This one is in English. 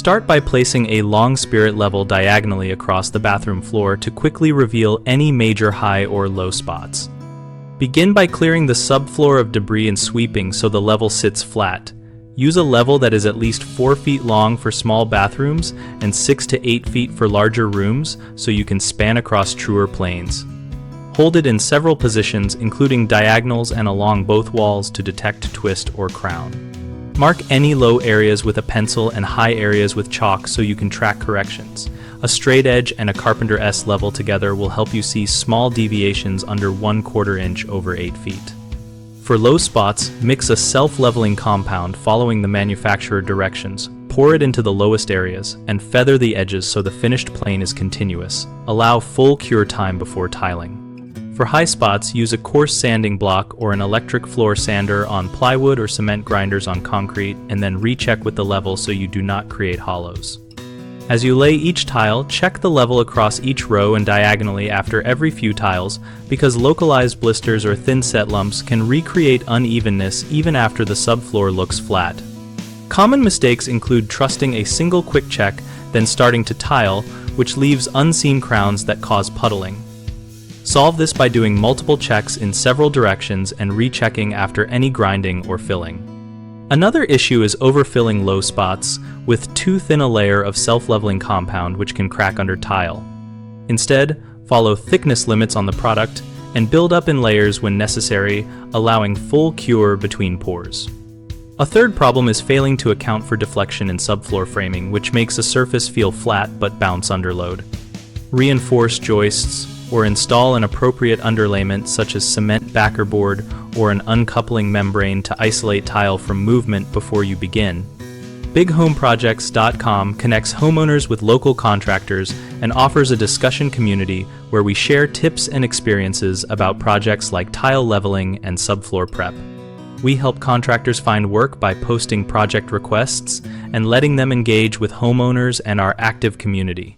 Start by placing a long spirit level diagonally across the bathroom floor to quickly reveal any major high or low spots. Begin by clearing the subfloor of debris and sweeping so the level sits flat. Use a level that is at least 4 feet long for small bathrooms and 6 to 8 feet for larger rooms so you can span across truer planes. Hold it in several positions, including diagonals and along both walls to detect twist or crown. Mark any low areas with a pencil and high areas with chalk so you can track corrections. A straight edge and a Carpenter S level together will help you see small deviations under 1/4 inch over 8 feet. For low spots, mix a self-leveling compound following the manufacturer directions. Pour it into the lowest areas and feather the edges so the finished plane is continuous. Allow full cure time before tiling. For high spots, use a coarse sanding block or an electric floor sander on plywood or cement grinders on concrete, and then recheck with the level so you do not create hollows. As you lay each tile, check the level across each row and diagonally after every few tiles, because localized blisters or thin-set lumps can recreate unevenness even after the subfloor looks flat. Common mistakes include trusting a single quick check, then starting to tile, which leaves unseen crowns that cause puddling. Solve this by doing multiple checks in several directions and rechecking after any grinding or filling. Another issue is overfilling low spots with too thin a layer of self-leveling compound which can crack under tile. Instead, follow thickness limits on the product and build up in layers when necessary, allowing full cure between pours. A third problem is failing to account for deflection in subfloor framing, which makes a surface feel flat but bounce under load. Reinforce joists or install an appropriate underlayment such as cement backerboard or an uncoupling membrane to isolate tile from movement before you begin. BigHomeProjects.com connects homeowners with local contractors and offers a discussion community where we share tips and experiences about projects like tile leveling and subfloor prep. We help contractors find work by posting project requests and letting them engage with homeowners and our active community.